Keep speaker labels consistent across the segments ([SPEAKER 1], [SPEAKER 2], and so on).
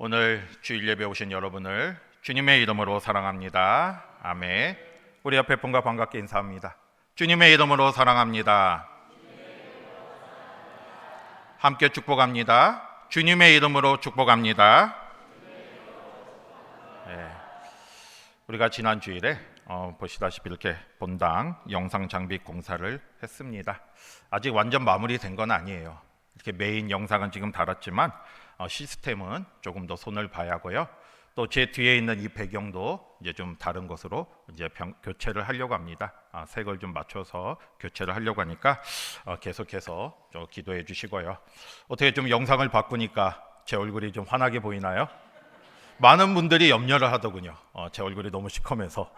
[SPEAKER 1] 오늘 주일 예배 오신 여러분을 주님의 이름으로 사랑합니다. 아멘. 우리 옆에 분과 반갑게 인사합니다. 주님의 이름으로 사랑합니다. 함께 축복합니다. 주님의 이름으로 축복합니다. 네. 우리가 지난 주일에 보시다시피 이렇게 본당 영상 장비 공사를 했습니다. 아직 완전 마무리된 건 아니에요. 이렇게 메인 영상은 지금 달았지만 시스템은 조금 더 손을 봐야 하고요. 또 제 뒤에 있는 이 배경도 이제 좀 다른 것으로 이제 교체를 하려고 합니다. 색을 좀 맞춰서 교체를 하려고 하니까 계속해서 좀 기도해 주시고요. 어떻게 좀 영상을 바꾸니까 제 얼굴이 좀 환하게 보이나요? 많은 분들이 염려를 하더군요. 제 얼굴이 너무 시커매서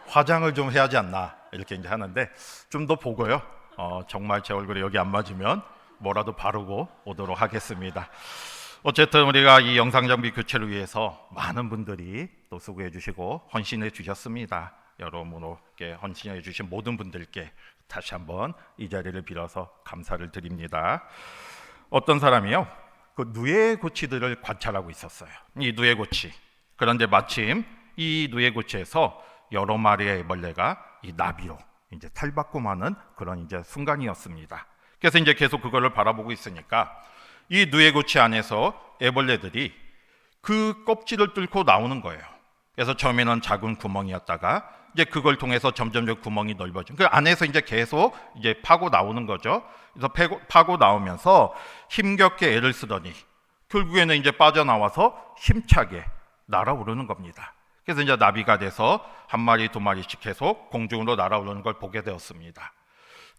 [SPEAKER 1] 화장을 좀 해야지 않나 이렇게 이제 하는데 좀 더 보고요. 정말 제 얼굴이 여기 안 맞으면 뭐라도 바르고 오도록 하겠습니다. 어쨌든 우리가 이 영상 장비 교체를 위해서 많은 분들이 또 수고해 주시고 헌신해 주셨습니다. 여러모로 헌신해 주신 모든 분들께 다시 한번 이 자리를 빌어서 감사를 드립니다. 어떤 사람이요, 그 누에고치들을 관찰하고 있었어요. 이 누에고치. 그런데 마침 이 누에고치에서 여러 마리의 애벌레가 이 나비로 이제 탈바꿈하는 그런 이제 순간이었습니다. 그래서 이제 계속 그거를 바라보고 있으니까 이 누에고치 안에서 애벌레들이 그 껍질을 뚫고 나오는 거예요. 그래서 처음에는 작은 구멍이었다가 이제 그걸 통해서 점점 구멍이 넓어지고 그 안에서 이제 계속 이제 파고 나오는 거죠. 그래서 파고 나오면서 힘겹게 애를 쓰더니 결국에는 이제 빠져나와서 힘차게 날아오르는 겁니다. 그래서 이제 나비가 돼서 한 마리 두 마리씩 계속 공중으로 날아오르는 걸 보게 되었습니다.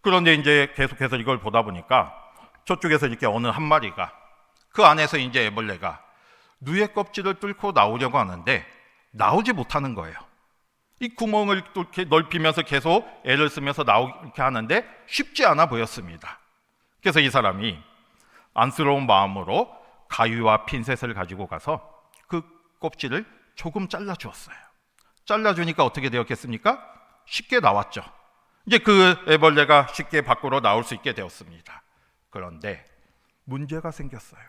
[SPEAKER 1] 그런데 이제 계속해서 이걸 보다 보니까 저쪽에서 이렇게 어느 한 마리가 그 안에서 이제 애벌레가 누에 껍질을 뚫고 나오려고 하는데 나오지 못하는 거예요. 이 구멍을 이렇게 넓히면서 계속 애를 쓰면서 나오게 하는데 쉽지 않아 보였습니다. 그래서 이 사람이 안쓰러운 마음으로 가위와 핀셋을 가지고 가서 그 껍질을 조금 잘라주었어요. 잘라주니까 어떻게 되었겠습니까? 쉽게 나왔죠. 이제 그 애벌레가 쉽게 밖으로 나올 수 있게 되었습니다. 그런데 문제가 생겼어요.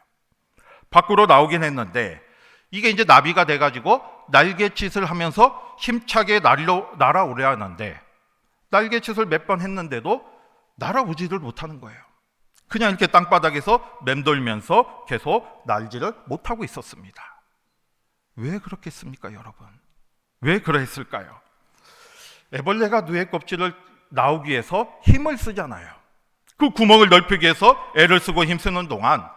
[SPEAKER 1] 밖으로 나오긴 했는데 이게 이제 나비가 돼가지고 날갯짓을 하면서 힘차게 날아오려 하는데 날갯짓을 몇 번 했는데도 날아오지를 못하는 거예요. 그냥 이렇게 땅바닥에서 맴돌면서 계속 날지를 못하고 있었습니다. 왜 그렇겠습니까, 여러분? 왜 그랬을까요? 애벌레가 누에 껍질을 나오기 위해서 힘을 쓰잖아요. 그 구멍을 넓히기 위해서 애를 쓰고 힘쓰는 동안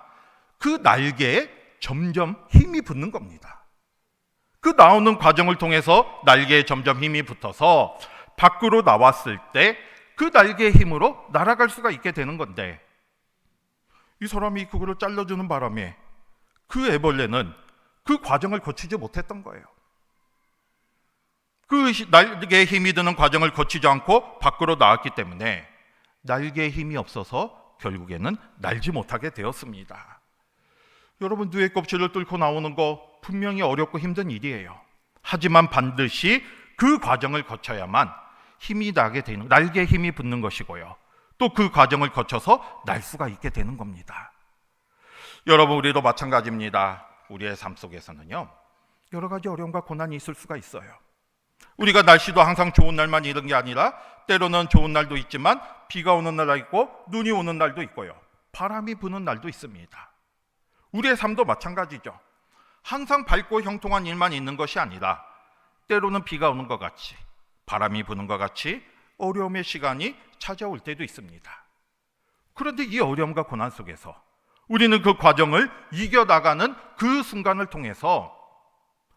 [SPEAKER 1] 그 날개에 점점 힘이 붙는 겁니다. 그 나오는 과정을 통해서 날개에 점점 힘이 붙어서 밖으로 나왔을 때 그 날개의 힘으로 날아갈 수가 있게 되는 건데 이 사람이 그거를 잘라주는 바람에 그 애벌레는 그 과정을 거치지 못했던 거예요. 그 날개에 힘이 드는 과정을 거치지 않고 밖으로 나왔기 때문에 날개에 힘이 없어서 결국에는 날지 못하게 되었습니다. 여러분, 누에 껍질을 뚫고 나오는 거 분명히 어렵고 힘든 일이에요. 하지만 반드시 그 과정을 거쳐야만 힘이 나게 되는, 날개에 힘이 붙는 것이고요. 또 그 과정을 거쳐서 날 수가 있게 되는 겁니다. 여러분, 우리도 마찬가지입니다. 우리의 삶 속에서는요, 여러 가지 어려움과 고난이 있을 수가 있어요. 우리가 날씨도 항상 좋은 날만 이런 게 아니라 때로는 좋은 날도 있지만 비가 오는 날도 있고 눈이 오는 날도 있고요. 바람이 부는 날도 있습니다. 우리의 삶도 마찬가지죠. 항상 밝고 형통한 일만 있는 것이 아니라 때로는 비가 오는 것 같이 바람이 부는 것 같이 어려움의 시간이 찾아올 때도 있습니다. 그런데 이 어려움과 고난 속에서 우리는 그 과정을 이겨나가는 그 순간을 통해서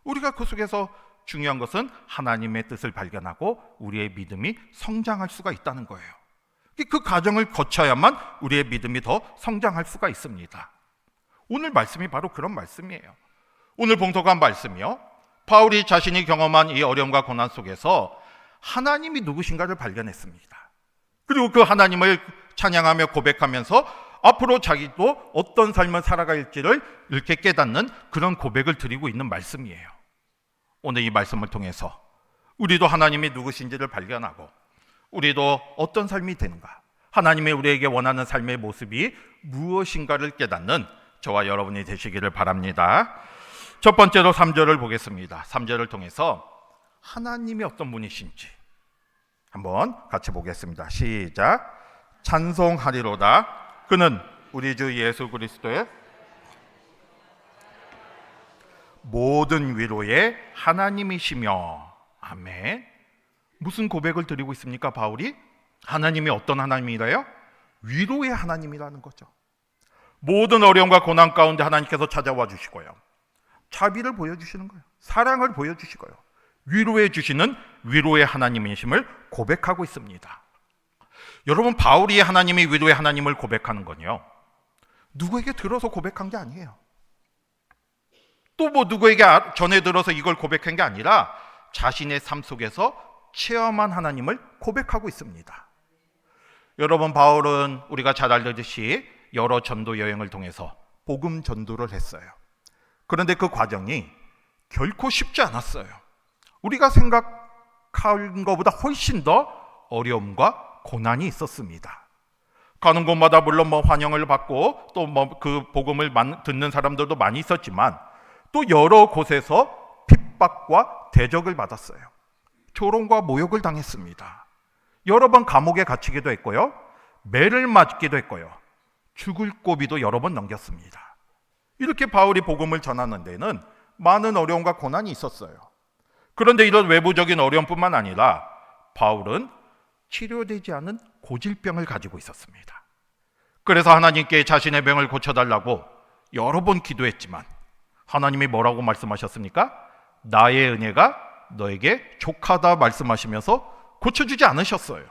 [SPEAKER 1] 우리가 그 속에서 중요한 것은 하나님의 뜻을 발견하고 우리의 믿음이 성장할 수가 있다는 거예요. 그 과정을 거쳐야만 우리의 믿음이 더 성장할 수가 있습니다. 오늘 말씀이 바로 그런 말씀이에요. 오늘 봉독한 말씀이요, 바울이 자신이 경험한 이 어려움과 고난 속에서 하나님이 누구신가를 발견했습니다. 그리고 그 하나님을 찬양하며 고백하면서 앞으로 자기도 어떤 삶을 살아갈지를 이렇게 깨닫는 그런 고백을 드리고 있는 말씀이에요. 오늘 이 말씀을 통해서 우리도 하나님이 누구신지를 발견하고 우리도 어떤 삶이 되는가, 하나님이 우리에게 원하는 삶의 모습이 무엇인가를 깨닫는 저와 여러분이 되시기를 바랍니다. 첫 번째로 3절을 보겠습니다. 3절을 통해서 하나님이 어떤 분이신지 한번 같이 보겠습니다. 시작. 찬송하리로다. 그는 우리 주 예수 그리스도의 모든 위로의 하나님이시며. 아멘. 무슨 고백을 드리고 있습니까, 바울이? 하나님이 어떤 하나님이래요? 위로의 하나님이라는 거죠. 모든 어려움과 고난 가운데 하나님께서 찾아와 주시고요, 자비를 보여주시는 거예요. 사랑을 보여주시고요, 위로해 주시는 위로의 하나님이심을 고백하고 있습니다. 여러분, 바울이 하나님이 위로의 하나님을 고백하는 건요, 누구에게 들어서 고백한 게 아니에요. 또 뭐 누구에게 전해 들어서 이걸 고백한 게 아니라 자신의 삶 속에서 체험한 하나님을 고백하고 있습니다. 여러분, 바울은 우리가 잘 알듯이 여러 전도 여행을 통해서 복음 전도를 했어요. 그런데 그 과정이 결코 쉽지 않았어요. 우리가 생각한 것보다 훨씬 더 어려움과 고난이 있었습니다. 가는 곳마다 물론 환영을 받고 또 그 복음을 듣는 사람들도 많이 있었지만 또 여러 곳에서 핍박과 대적을 받았어요. 조롱과 모욕을 당했습니다. 여러 번 감옥에 갇히기도 했고요, 매를 맞기도 했고요, 죽을 고비도 여러 번 넘겼습니다. 이렇게 바울이 복음을 전하는 데는 많은 어려움과 고난이 있었어요. 그런데 이런 외부적인 어려움뿐만 아니라 바울은 치료되지 않은 고질병을 가지고 있었습니다. 그래서 하나님께 자신의 병을 고쳐달라고 여러 번 기도했지만 하나님이 뭐라고 말씀하셨습니까? 나의 은혜가 너에게 족하다 말씀하시면서 고쳐주지 않으셨어요.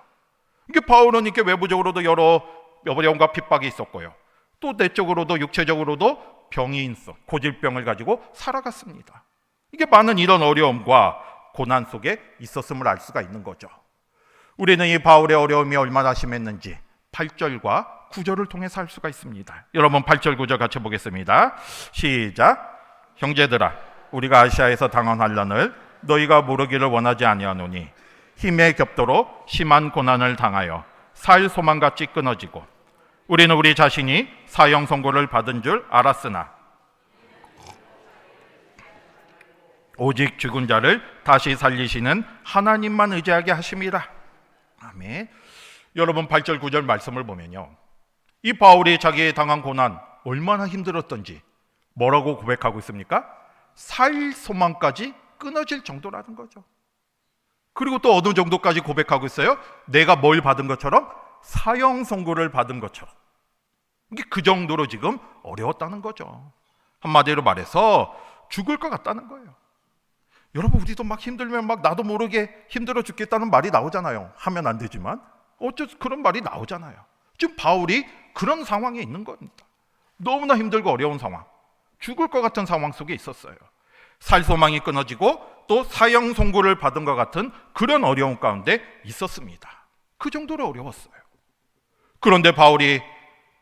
[SPEAKER 1] 이게 바울은 이렇게 외부적으로도 여러 어려움과 핍박이 있었고요, 또 내적으로도 육체적으로도 병이 있어 고질병을 가지고 살아갔습니다. 이게 많은 이런 어려움과 고난 속에 있었음을 알 수가 있는 거죠. 우리는 이 바울의 어려움이 얼마나 심했는지 8절과 9절을 통해서 알 수가 있습니다. 여러분, 8절 9절 같이 보겠습니다. 시작. 형제들아, 우리가 아시아에서 당한 환난을 너희가 모르기를 원하지 아니하노니 힘에 겹도록 심한 고난을 당하여 살 소망같이 끊어지고 우리는 우리 자신이 사형 선고를 받은 줄 알았으나 오직 죽은 자를 다시 살리시는 하나님만 의지하게 하심이라. 아멘. 여러분, 8절 9절 말씀을 보면요, 이 바울이 자기의 당한 고난 얼마나 힘들었던지 뭐라고 고백하고 있습니까? 살 소망까지 끊어질 정도라는 거죠. 그리고 또 어느 정도까지 고백하고 있어요? 내가 뭘 받은 것처럼? 사형 선고를 받은 것처럼. 이게 그 정도로 지금 어려웠다는 거죠. 한마디로 말해서 죽을 것 같다는 거예요. 여러분, 우리도 막 힘들면 막 나도 모르게 힘들어 죽겠다는 말이 나오잖아요. 하면 안 되지만 어쩔 그런 말이 나오잖아요. 지금 바울이 그런 상황에 있는 겁니다. 너무나 힘들고 어려운 상황, 죽을 것 같은 상황 속에 있었어요. 살 소망이 끊어지고 또 사형 선고를 받은 것 같은 그런 어려움 가운데 있었습니다. 그 정도로 어려웠어요. 그런데 바울이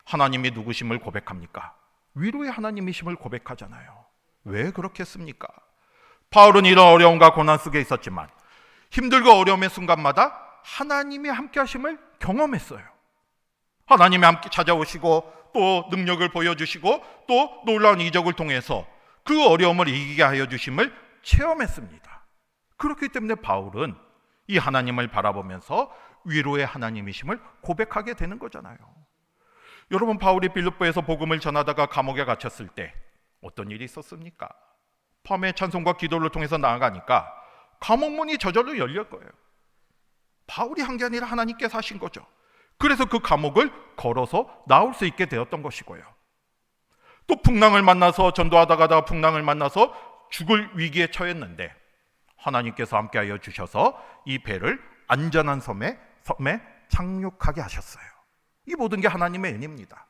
[SPEAKER 1] 하나님이 누구심을 고백합니까? 위로의 하나님이심을 고백하잖아요. 왜 그렇게 했습니까? 바울은 이런 어려움과 고난 속에 있었지만 힘들고 어려움의 순간마다 하나님이 함께 하심을 경험했어요. 하나님이 함께 찾아오시고 또 능력을 보여주시고 또 놀라운 이적을 통해서 그 어려움을 이기게 하여 주심을 체험했습니다. 그렇기 때문에 바울은 이 하나님을 바라보면서 위로의 하나님이심을 고백하게 되는 거잖아요. 여러분, 바울이 빌립보에서 복음을 전하다가 감옥에 갇혔을 때 어떤 일이 있었습니까? 밤에 찬송과 기도를 통해서 나아가니까 감옥문이 저절로 열릴 거예요. 바울이 한 게 아니라 하나님께서 하신 거죠. 그래서 그 감옥을 걸어서 나올 수 있게 되었던 것이고요. 또 풍랑을 만나서 전도하다가 풍랑을 만나서 죽을 위기에 처했는데 하나님께서 함께하여 주셔서 이 배를 안전한 섬에 착륙하게 하셨어요. 이 모든 게 하나님의 은혜입니다.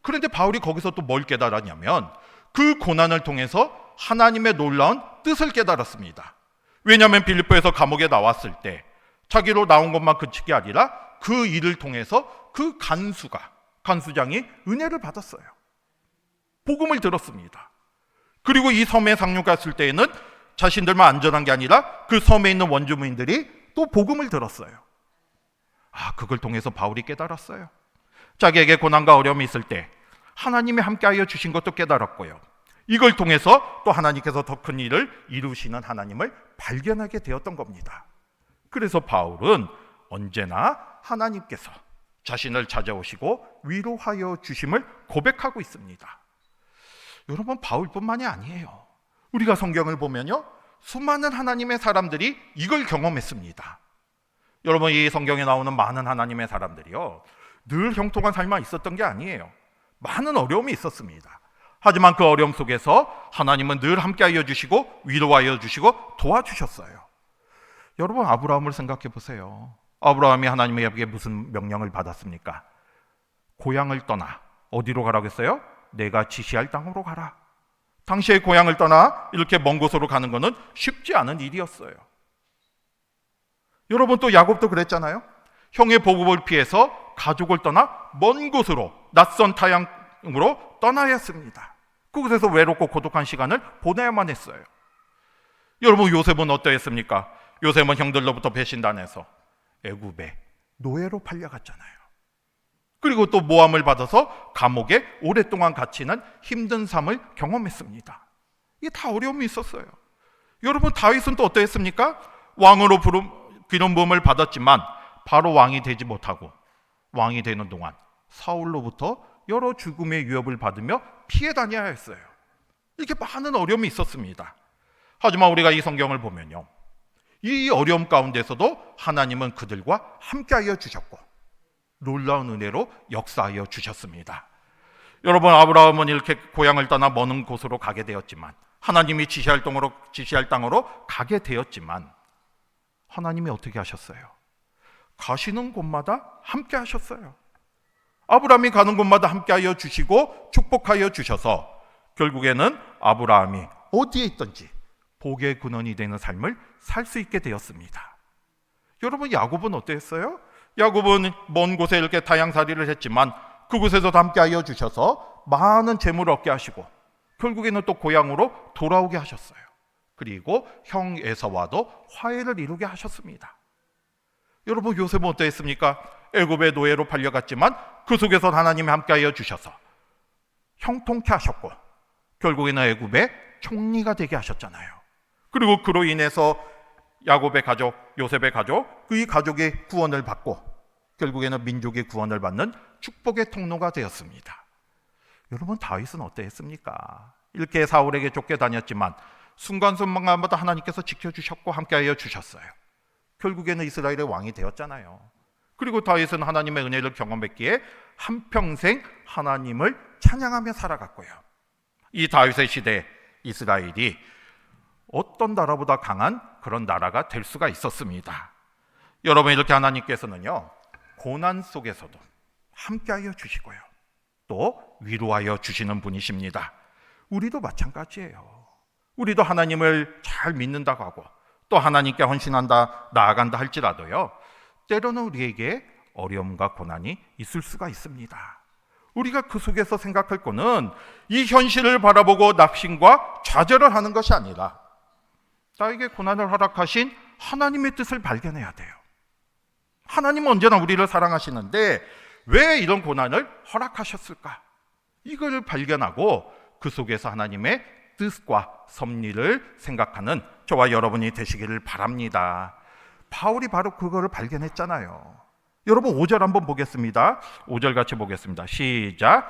[SPEAKER 1] 그런데 바울이 거기서 또 뭘 깨달았냐면 그 고난을 통해서 하나님의 놀라운 뜻을 깨달았습니다. 왜냐하면 빌립보에서 감옥에 나왔을 때 자기로 나온 것만 그치게 아니라 그 일을 통해서 그 간수장이 은혜를 받았어요. 복음을 들었습니다. 그리고 이 섬에 상륙했을 때에는 자신들만 안전한 게 아니라 그 섬에 있는 원주민들이 또 복음을 들었어요. 그걸 통해서 바울이 깨달았어요. 자기에게 고난과 어려움이 있을 때 하나님이 함께하여 주신 것도 깨달았고요, 이걸 통해서 또 하나님께서 더 큰 일을 이루시는 하나님을 발견하게 되었던 겁니다. 그래서 바울은 언제나 하나님께서 자신을 찾아오시고 위로하여 주심을 고백하고 있습니다. 여러분, 바울뿐만이 아니에요. 우리가 성경을 보면요, 수많은 하나님의 사람들이 이걸 경험했습니다. 여러분, 이 성경에 나오는 많은 하나님의 사람들이요, 늘 형통한 삶만 있었던 게 아니에요. 많은 어려움이 있었습니다. 하지만 그 어려움 속에서 하나님은 늘 함께하여 주시고 위로하여 주시고 도와주셨어요. 여러분, 아브라함을 생각해 보세요. 아브라함이 하나님에게 무슨 명령을 받았습니까? 고향을 떠나 어디로 가라고 했어요? 내가 지시할 땅으로 가라. 당시에 고향을 떠나 이렇게 먼 곳으로 가는 것은 쉽지 않은 일이었어요. 여러분, 또 야곱도 그랬잖아요. 형의 보복을 피해서 가족을 떠나 먼 곳으로, 낯선 타향으로 떠나야 했습니다. 그곳에서 외롭고 고독한 시간을 보내야만 했어요. 여러분, 요셉은 어떠했습니까? 요셉은 형들로부터 배신당해서 애굽에 노예로 팔려갔잖아요. 그리고 또 모함을 받아서 감옥에 오랫동안 갇히는 힘든 삶을 경험했습니다. 이게 다 어려움이 있었어요. 여러분, 다윗은 또 어떠했습니까? 왕으로 기름 부음을 받았지만 바로 왕이 되지 못하고 왕이 되는 동안 사울로부터 여러 죽음의 위협을 받으며 피해 다녀야 했어요. 이렇게 많은 어려움이 있었습니다. 하지만 우리가 이 성경을 보면요, 이 어려움 가운데서도 하나님은 그들과 함께하여 주셨고 놀라운 은혜로 역사하여 주셨습니다. 여러분, 아브라함은 이렇게 고향을 떠나 먼 곳으로 가게 되었지만, 하나님이 지시할 땅으로 가게 되었지만, 하나님이 어떻게 하셨어요? 가시는 곳마다 함께 하셨어요. 아브라함이 가는 곳마다 함께하여 주시고 축복하여 주셔서 결국에는 아브라함이 어디에 있든지 복의 근원이 되는 삶을 살 수 있게 되었습니다. 여러분, 야곱은 어땠어요? 야곱은 먼 곳에 이렇게 타향살이를 했지만 그곳에서 함께하여 주셔서 많은 재물을 얻게 하시고 결국에는 또 고향으로 돌아오게 하셨어요. 그리고 형 에서와도 화해를 이루게 하셨습니다. 여러분, 요셉은 어땠습니까? 애굽의 노예로 팔려갔지만 그 속에서 하나님이 함께하여 주셔서 형통케 하셨고 결국에는 애굽의 총리가 되게 하셨잖아요. 그리고 그로 인해서 야곱의 가족, 요셉의 가족, 그 이 가족의 구원을 받고 결국에는 민족의 구원을 받는 축복의 통로가 되었습니다. 여러분, 다윗은 어땠습니까? 이렇게 사울에게 쫓겨다녔지만 순간순간마다 하나님께서 지켜주셨고 함께하여 주셨어요. 결국에는 이스라엘의 왕이 되었잖아요. 그리고 다윗은 하나님의 은혜를 경험했기에 한평생 하나님을 찬양하며 살아갔고요. 이 다윗의 시대에 이스라엘이 어떤 나라보다 강한 그런 나라가 될 수가 있었습니다. 여러분, 이렇게 하나님께서는요, 고난 속에서도 함께하여 주시고요, 또 위로하여 주시는 분이십니다. 우리도 마찬가지예요. 우리도 하나님을 잘 믿는다고 하고 또 하나님께 헌신한다, 나아간다 할지라도요, 때로는 우리에게 어려움과 고난이 있을 수가 있습니다. 우리가 그 속에서 생각할 거는 이 현실을 바라보고 낙심과 좌절을 하는 것이 아니라 나에게 고난을 허락하신 하나님의 뜻을 발견해야 돼요. 하나님은 언제나 우리를 사랑하시는데 왜 이런 고난을 허락하셨을까? 이걸 발견하고 그 속에서 하나님의 뜻과 섭리를 생각하는 저와 여러분이 되시기를 바랍니다. 바울이 바로 그거를 발견했잖아요. 여러분, 5절 한번 보겠습니다. 5절 같이 보겠습니다. 시작.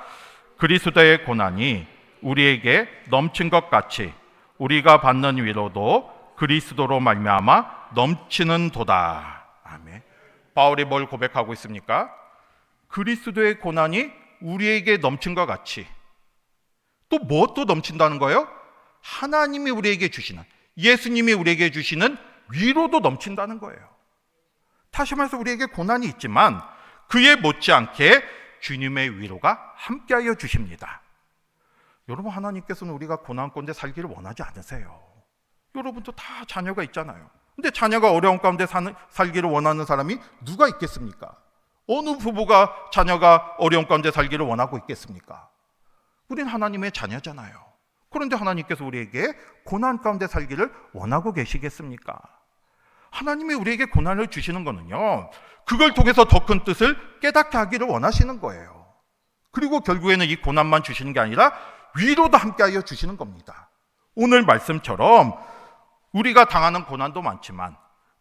[SPEAKER 1] 그리스도의 고난이 우리에게 넘친 것 같이 우리가 받는 위로도 그리스도로 말미암아 넘치는 도다. 아멘. 바울이 뭘 고백하고 있습니까? 그리스도의 고난이 우리에게 넘친 것 같이 또 무엇도 넘친다는 거예요? 하나님이 우리에게 주시는, 예수님이 우리에게 주시는 위로도 넘친다는 거예요. 다시 말해서 우리에게 고난이 있지만 그에 못지않게 주님의 위로가 함께하여 주십니다. 여러분, 하나님께서는 우리가 고난 가운데 살기를 원하지 않으세요. 여러분도 다 자녀가 있잖아요. 근데 자녀가 어려운 가운데 살기를 원하는 사람이 누가 있겠습니까? 어느 부부가 자녀가 어려운 가운데 살기를 원하고 있겠습니까? 우린 하나님의 자녀잖아요. 그런데 하나님께서 우리에게 고난 가운데 살기를 원하고 계시겠습니까? 하나님이 우리에게 고난을 주시는 거는요, 그걸 통해서 더 큰 뜻을 깨닫게 하기를 원하시는 거예요. 그리고 결국에는 이 고난만 주시는 게 아니라 위로도 함께하여 주시는 겁니다. 오늘 말씀처럼 우리가 당하는 고난도 많지만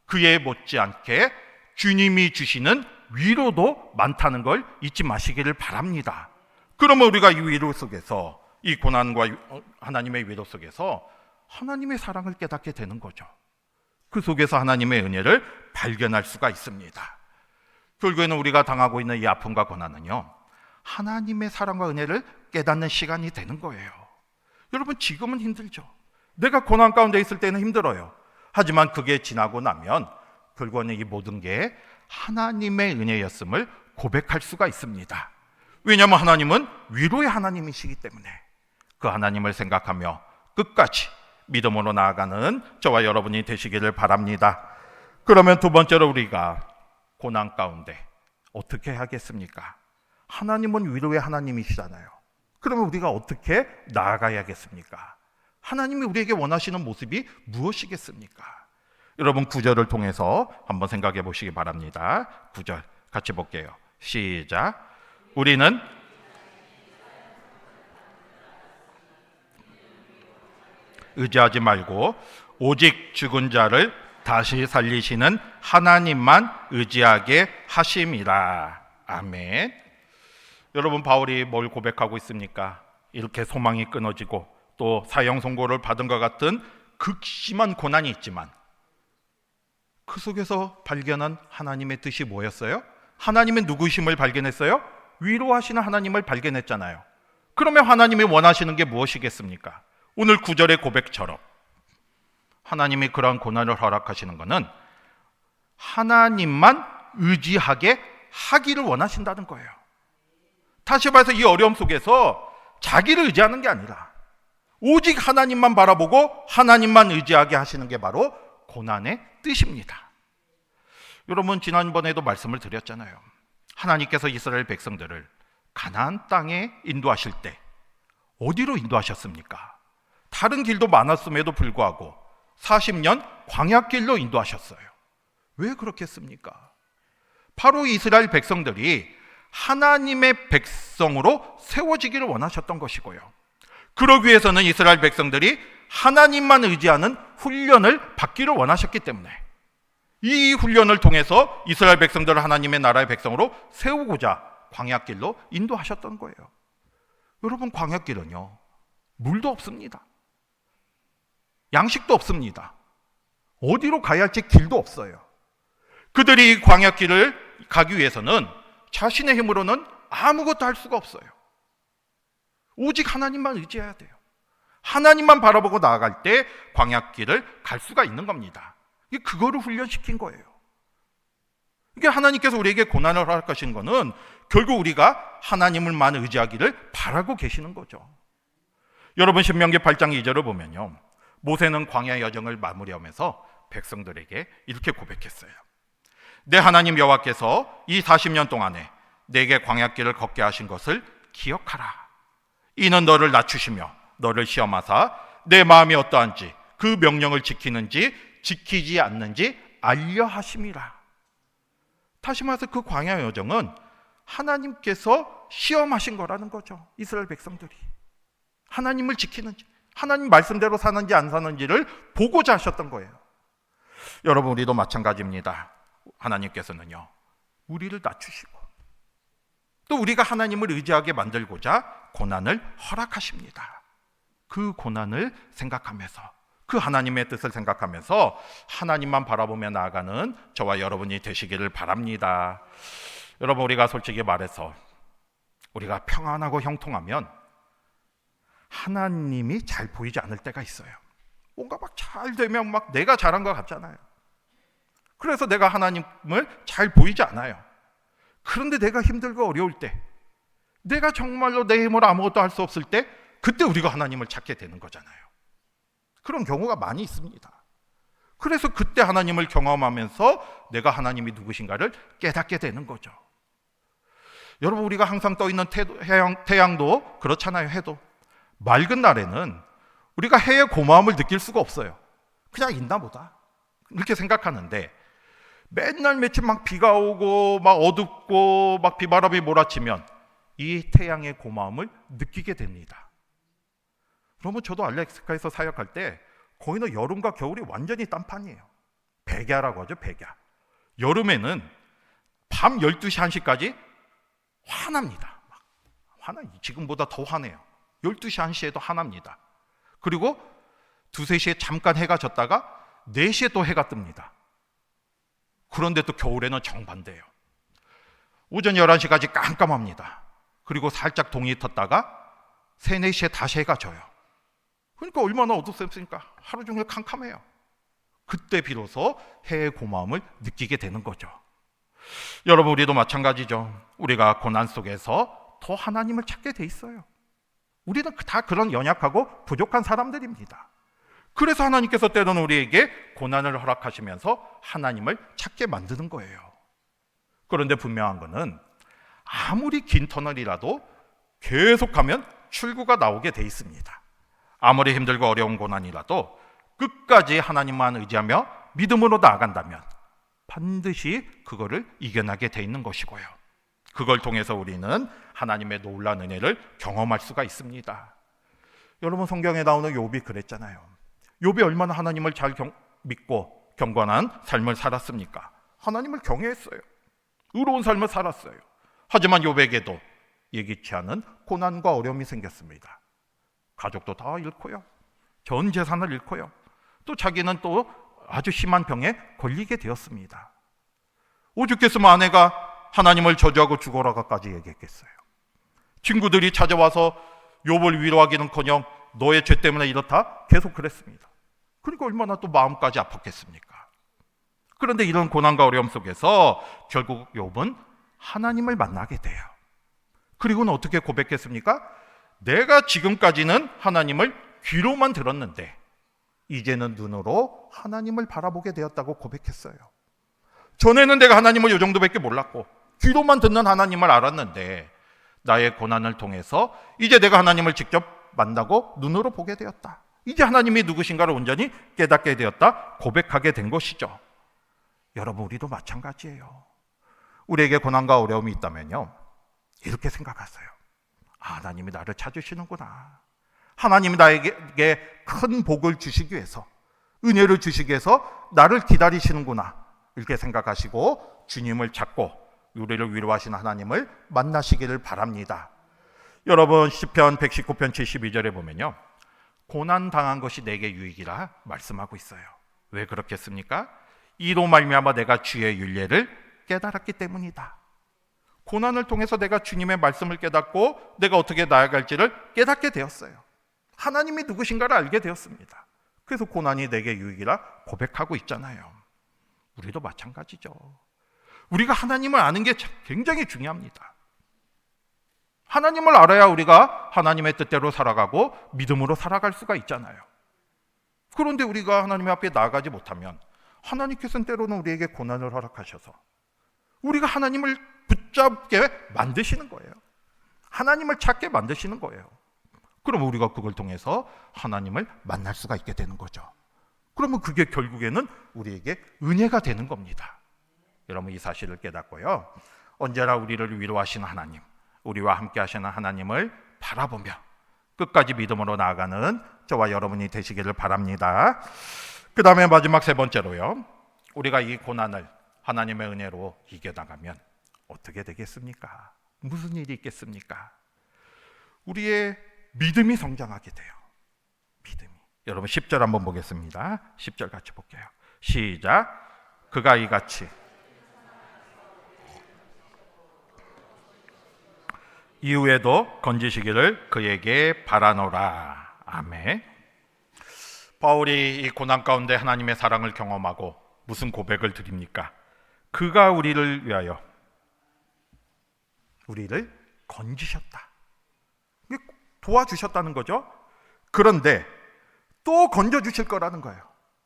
[SPEAKER 1] 그에 못지않게 주님이 주시는 위로도 많다는 걸 잊지 마시기를 바랍니다. 그러면 우리가 이 위로 속에서, 이 고난과 하나님의 위로 속에서 하나님의 사랑을 깨닫게 되는 거죠. 그 속에서 하나님의 은혜를 발견할 수가 있습니다. 결국에는 우리가 당하고 있는 이 아픔과 고난은요, 하나님의 사랑과 은혜를 깨닫는 시간이 되는 거예요. 여러분, 지금은 힘들죠. 내가 고난 가운데 있을 때는 힘들어요. 하지만 그게 지나고 나면 결국에는 이 모든 게 하나님의 은혜였음을 고백할 수가 있습니다. 왜냐하면 하나님은 위로의 하나님이시기 때문에 그 하나님을 생각하며 끝까지 믿음으로 나아가는 저와 여러분이 되시기를 바랍니다. 그러면 두 번째로 우리가 고난 가운데 어떻게 하겠습니까? 하나님은 위로의 하나님이시잖아요. 그러면 우리가 어떻게 나아가야겠습니까? 하나님이 우리에게 원하시는 모습이 무엇이겠습니까? 여러분, 9절을 통해서 한번 생각해 보시기 바랍니다. 9절 같이 볼게요. 시작. 우리는 의지하지 말고 오직 죽은 자를 다시 살리시는 하나님만 의지하게 하심이라. 아멘. 여러분, 바울이 뭘 고백하고 있습니까? 이렇게 소망이 끊어지고 또 사형 선고를 받은 것 같은 극심한 고난이 있지만 그 속에서 발견한 하나님의 뜻이 뭐였어요? 하나님의 누구심을 발견했어요? 위로하시는 하나님을 발견했잖아요. 그러면 하나님이 원하시는 게 무엇이겠습니까? 오늘 9절의 고백처럼 하나님이 그러한 고난을 허락하시는 것은 하나님만 의지하게 하기를 원하신다는 거예요. 다시 말해서 이 어려움 속에서 자기를 의지하는 게 아니라 오직 하나님만 바라보고 하나님만 의지하게 하시는 게 바로 고난의 뜻입니다. 여러분, 지난번에도 말씀을 드렸잖아요. 하나님께서 이스라엘 백성들을 가나안 땅에 인도하실 때 어디로 인도하셨습니까? 다른 길도 많았음에도 불구하고 40년 광야길로 인도하셨어요. 왜 그렇게 했습니까? 바로 이스라엘 백성들이 하나님의 백성으로 세워지기를 원하셨던 것이고요. 그러기 위해서는 이스라엘 백성들이 하나님만 의지하는 훈련을 받기를 원하셨기 때문에 이 훈련을 통해서 이스라엘 백성들을 하나님의 나라의 백성으로 세우고자 광야길로 인도하셨던 거예요. 여러분, 광야길은요, 물도 없습니다. 양식도 없습니다. 어디로 가야 할지 길도 없어요. 그들이 이 광야길을 가기 위해서는 자신의 힘으로는 아무것도 할 수가 없어요. 오직 하나님만 의지해야 돼요. 하나님만 바라보고 나아갈 때 광야길을 갈 수가 있는 겁니다. 그거를 훈련시킨 거예요. 이게 하나님께서 우리에게 고난을 허락하신 거는 결국 우리가 하나님을만 의지하기를 바라고 계시는 거죠. 여러분, 신명기 8장 2절을 보면요, 모세는 광야 여정을 마무리하면서 백성들에게 이렇게 고백했어요. 내 하나님 여호와께서 이 40년 동안에 내게 광야길을 걷게 하신 것을 기억하라. 이는 너를 낮추시며 너를 시험하사 내 마음이 어떠한지 그 명령을 지키는지 지키지 않는지 알려 하심이라. 다시 말해서 그 광야 여정은 하나님께서 시험하신 거라는 거죠. 이스라엘 백성들이 하나님을 지키는지, 하나님 말씀대로 사는지 안 사는지를 보고자 하셨던 거예요. 여러분, 우리도 마찬가지입니다. 하나님께서는요, 우리를 낮추시고 또 우리가 하나님을 의지하게 만들고자 고난을 허락하십니다. 그 고난을 생각하면서, 그 하나님의 뜻을 생각하면서 하나님만 바라보며 나아가는 저와 여러분이 되시기를 바랍니다. 여러분, 우리가 솔직히 말해서 우리가 평안하고 형통하면 하나님이 잘 보이지 않을 때가 있어요. 뭔가 막 잘 되면 막 내가 잘한 것 같잖아요. 그래서 내가 하나님을 잘 보이지 않아요. 그런데 내가 힘들고 어려울 때, 내가 정말로 내 힘으로 아무것도 할 수 없을 때, 그때 우리가 하나님을 찾게 되는 거잖아요. 그런 경우가 많이 있습니다. 그래서 그때 하나님을 경험하면서 내가 하나님이 누구신가를 깨닫게 되는 거죠. 여러분, 우리가 항상 떠 있는 태양도 그렇잖아요. 해도 맑은 날에는 우리가 해의 고마움을 느낄 수가 없어요. 그냥 있나 보다 이렇게 생각하는데, 맨날 며칠 막 비가 오고 막 어둡고 막 비바람이 몰아치면 이 태양의 고마움을 느끼게 됩니다. 그러면 저도 알래스카에서 사역할 때 거기는 여름과 겨울이 완전히 딴판이에요. 백야라고 하죠, 백야. 여름에는 밤 12시 1시까지 환합니다. 지금보다 더 환해요. 12시 1시에도 환합니다. 그리고 2, 3시에 잠깐 해가 졌다가 4시에 또 해가 뜹니다. 그런데 또 겨울에는 정반대예요. 오전 11시까지 깜깜합니다. 그리고 살짝 동이 텄다가 3, 4시에 다시 해가 져요. 그러니까 얼마나 어둡습니까? 하루 종일 캄캄해요. 그때 비로소 해의 고마움을 느끼게 되는 거죠. 여러분, 우리도 마찬가지죠. 우리가 고난 속에서 더 하나님을 찾게 돼 있어요. 우리는 다 그런 연약하고 부족한 사람들입니다. 그래서 하나님께서 때로는 우리에게 고난을 허락하시면서 하나님을 찾게 만드는 거예요. 그런데 분명한 것은 아무리 긴 터널이라도 계속하면 출구가 나오게 돼 있습니다. 아무리 힘들고 어려운 고난이라도 끝까지 하나님만 의지하며 믿음으로 나아간다면 반드시 그거를 이겨나게 돼 있는 것이고요. 그걸 통해서 우리는 하나님의 놀라운 은혜를 경험할 수가 있습니다. 여러분, 성경에 나오는 욥이 그랬잖아요. 욥이 얼마나 하나님을 잘 믿고 경건한 삶을 살았습니까? 하나님을 경외했어요. 의로운 삶을 살았어요. 하지만 욥에게도 예기치 않은 고난과 어려움이 생겼습니다. 가족도 다 잃고요, 전 재산을 잃고요, 또 자기는 또 아주 심한 병에 걸리게 되었습니다. 오죽했으면 아내가 하나님을 저주하고 죽어라까지 얘기했겠어요. 친구들이 찾아와서 욥을 위로하기는커녕 너의 죄 때문에 이렇다 계속 그랬습니다. 그러니까 얼마나 또 마음까지 아팠겠습니까? 그런데 이런 고난과 어려움 속에서 결국 욥은 하나님을 만나게 돼요. 그리고는 어떻게 고백했습니까? 내가 지금까지는 하나님을 귀로만 들었는데 이제는 눈으로 하나님을 바라보게 되었다고 고백했어요. 전에는 내가 하나님을 이 정도밖에 몰랐고 귀로만 듣는 하나님을 알았는데 나의 고난을 통해서 이제 내가 하나님을 직접 만나고 눈으로 보게 되었다. 이제 하나님이 누구신가를 온전히 깨닫게 되었다 고백하게 된 것이죠. 여러분, 우리도 마찬가지예요. 우리에게 고난과 어려움이 있다면요, 이렇게 생각하세요. 하나님이 나를 찾으시는구나. 하나님이 나에게 큰 복을 주시기 위해서, 은혜를 주시기 위해서 나를 기다리시는구나. 이렇게 생각하시고 주님을 찾고 우리를 위로하시는 하나님을 만나시기를 바랍니다. 여러분, 시편 119편 72절에 보면요, 고난 당한 것이 내게 유익이라 말씀하고 있어요. 왜 그렇겠습니까? 이로 말미암아 내가 주의 율례를 깨달았기 때문이다. 고난을 통해서 내가 주님의 말씀을 깨닫고 내가 어떻게 나아갈지를 깨닫게 되었어요. 하나님이 누구신가를 알게 되었습니다. 그래서 고난이 내게 유익이라 고백하고 있잖아요. 우리도 마찬가지죠. 우리가 하나님을 아는 게 굉장히 중요합니다. 하나님을 알아야 우리가 하나님의 뜻대로 살아가고 믿음으로 살아갈 수가 있잖아요. 그런데 우리가 하나님 앞에 나아가지 못하면 하나님께서는 때로는 우리에게 고난을 허락하셔서 우리가 하나님을 붙잡게 만드시는 거예요. 하나님을 찾게 만드시는 거예요. 그럼 우리가 그걸 통해서 하나님을 만날 수가 있게 되는 거죠. 그러면 그게 결국에는 우리에게 은혜가 되는 겁니다. 여러분, 이 사실을 깨닫고요, 언제나 우리를 위로하시는 하나님, 우리와 함께 하시는 하나님을 바라보며 끝까지 믿음으로 나아가는 저와 여러분이 되시기를 바랍니다. 그 다음에 마지막 세 번째로요, 우리가 이 고난을 하나님의 은혜로 이겨나가면 어떻게 되겠습니까? 무슨 일이 있겠습니까? 우리의 믿음이 성장하게 돼요. 믿음이. 여러분, 10절 한번 보겠습니다. 10절 같이 볼게요. 시작. 그가 이같이 이후에도 건지시기를 그에게 바라노라. 아멘. 바울이 이 고난 가운데 하나님의 사랑을 경험하고 무슨 고백을 드립니까? 그가 우리를 위하여 우리를 건지셨다. 도와주셨다는 거죠. 그런데 또 건져주실 거라는 거예요.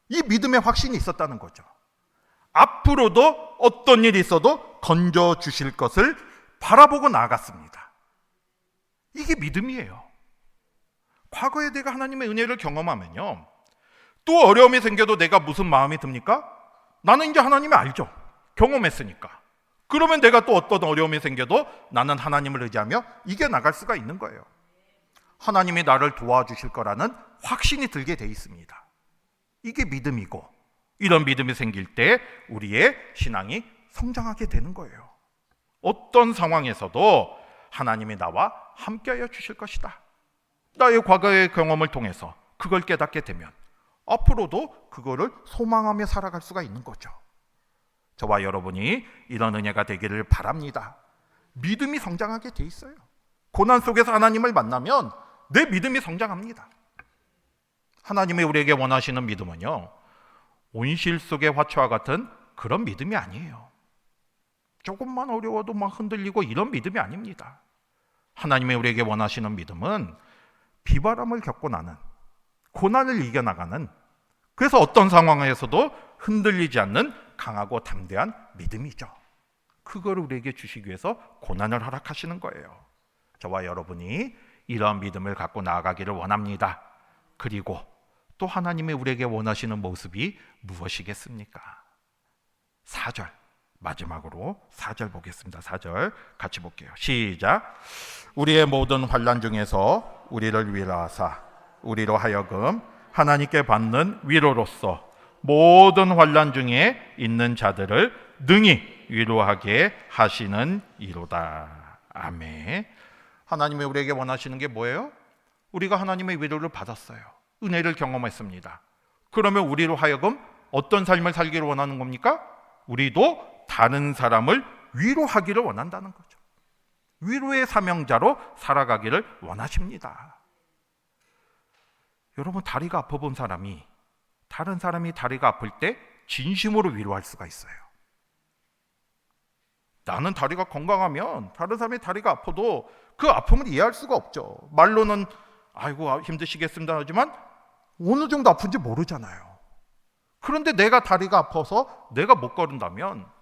[SPEAKER 1] 이 믿음의 확신이 있었다는 거죠. 앞으로도 어떤 일이 있어도 건져주실 것을 바라보고 나아갔습니다. 이게 믿음이에요. 과거에 내가 하나님의 은혜를 경험하면요, 또 어려움이 생겨도 내가 무슨 마음이 듭니까? 나는 이제 하나님을 알죠. 경험했으니까. 그러면 내가 또 어떤 어려움이 생겨도 나는 하나님을 의지하며 이겨나갈 수가 있는 거예요. 하나님이 나를 도와주실 거라는 확신이 들게 돼 있습니다. 이게 믿음이고, 이런 믿음이 생길 때 우리의 신앙이 성장하게 되는 거예요. 어떤 상황에서도 하나님이 나와 함께하여 주실 것이다. 나의 과거의 경험을 통해서 그걸 깨닫게 되면 앞으로도 그거를 소망하며 살아갈 수가 있는 거죠. 저와 여러분이 이런 은혜가 되기를 바랍니다. 믿음이 성장하게 돼 있어요. 고난 속에서 하나님을 만나면 내 믿음이 성장합니다. 하나님이 우리에게 원하시는 믿음은요, 온실 속의 화초와 같은 그런 믿음이 아니에요. 조금만 어려워도 막 흔들리고 이런 믿음이 아닙니다. 하나님이 우리에게 원하시는 믿음은 비바람을 겪고 나는, 고난을 이겨나가는, 그래서 어떤 상황에서도 흔들리지 않는 강하고 담대한 믿음이죠. 그걸 우리에게 주시기 위해서 고난을 허락하시는 거예요. 저와 여러분이 이러한 믿음을 갖고 나아가기를 원합니다. 그리고 또 하나님이 우리에게 원하시는 모습이 무엇이겠습니까? 4절, 마지막으로 4절 보겠습니다. 4절 같이 볼게요. 시작. 우리의 모든 환난 중에서 우리를 위로하사 우리로 하여금 하나님께 받는 위로로서 모든 환난 중에 있는 자들을 능히 위로하게 하시는 이로다. 아멘. 하나님이 우리에게 원하시는 게 뭐예요? 우리가 하나님의 위로를 받았어요. 은혜를 경험했습니다. 그러면 우리로 하여금 어떤 삶을 살기를 원하는 겁니까? 우리도 다른 사람을 위로하기를 원한다는 거죠. 위로의 사명자로 살아가기를 원하십니다. 여러분, 다리가 아파 본 사람이 다른 사람이 다리가 아플 때 진심으로 위로할 수가 있어요. 나는 다리가 건강하면 다른 사람이 다리가 아파도 그 아픔을 이해할 수가 없죠. 말로는 아이고 힘드시겠습니다 하지만 어느 정도 아픈지 모르잖아요. 그런데 내가 다리가 아파서 내가 못 걸은다면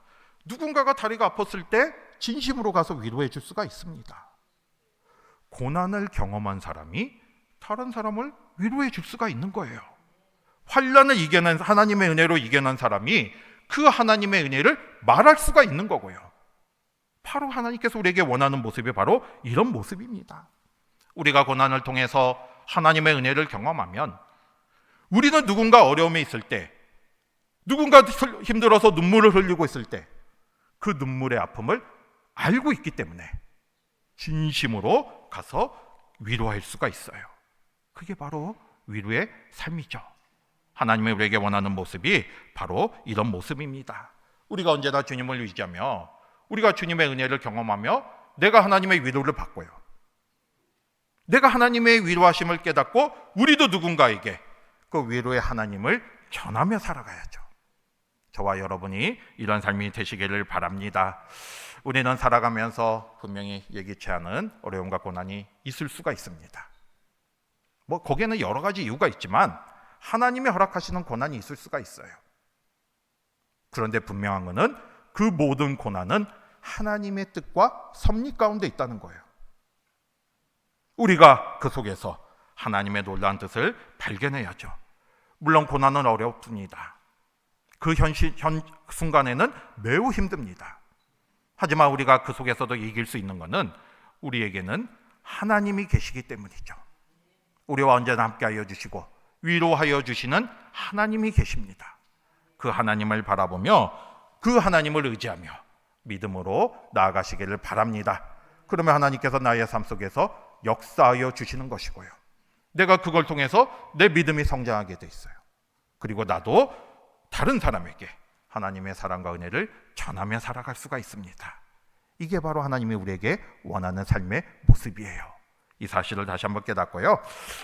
[SPEAKER 1] 누군가가 다리가 아팠을 때 진심으로 가서 위로해 줄 수가 있습니다. 고난을 경험한 사람이 다른 사람을 위로해 줄 수가 있는 거예요. 환난을 이겨낸, 하나님의 은혜로 이겨낸 사람이 그 하나님의 은혜를 말할 수가 있는 거고요. 바로 하나님께서 우리에게 원하는 모습이 바로 이런 모습입니다. 우리가 고난을 통해서 하나님의 은혜를 경험하면 우리는 누군가 어려움에 있을 때, 누군가 힘들어서 눈물을 흘리고 있을 때 그 눈물의 아픔을 알고 있기 때문에 진심으로 가서 위로할 수가 있어요. 그게 바로 위로의 삶이죠. 하나님이 우리에게 원하는 모습이 바로 이런 모습입니다. 우리가 언제나 주님을 의지하며 우리가 주님의 은혜를 경험하며 내가 하나님의 위로를 받고요. 내가 하나님의 위로하심을 깨닫고 우리도 누군가에게 그 위로의 하나님을 전하며 살아가야죠. 저와 여러분이 이런 삶이 되시기를 바랍니다. 우리는 살아가면서 분명히 예기치 않은 어려움과 고난이 있을 수가 있습니다. 거기에는 여러 가지 이유가 있지만 하나님이 허락하시는 고난이 있을 수가 있어요. 그런데 분명한 것은 그 모든 고난은 하나님의 뜻과 섭리 가운데 있다는 거예요. 우리가 그 속에서 하나님의 놀라운 뜻을 발견해야죠. 물론 고난은 어렵습니다. 그 현 순간에는 매우 힘듭니다. 하지만 우리가 그 속에서도 이길 수 있는 것은 우리에게는 하나님이 계시기 때문이죠. 우리와 언제나 함께하여 주시고 위로하여 주시는 하나님이 계십니다. 그 하나님을 바라보며 그 하나님을 의지하며 믿음으로 나아가시기를 바랍니다. 그러면 하나님께서 나의 삶 속에서 역사하여 주시는 것이고요. 내가 그걸 통해서 내 믿음이 성장하게 돼 있어요. 그리고 나도 다른 사람에게 하나님의 사랑과 은혜를 전하며 살아갈 수가 있습니다. 이게 바로 하나님이 우리에게 원하는 삶의 모습이에요. 이 사실을 다시 한번 깨닫고요.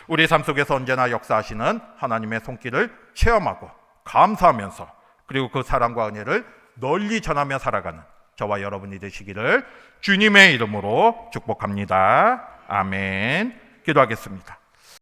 [SPEAKER 1] 우리 삶 속에서 언제나 역사하시는 하나님의 손길을 체험하고 감사하면서 그리고 그 사랑과 은혜를 널리 전하며 살아가는 저와 여러분이 되시기를 주님의 이름으로 축복합니다. 아멘. 기도하겠습니다.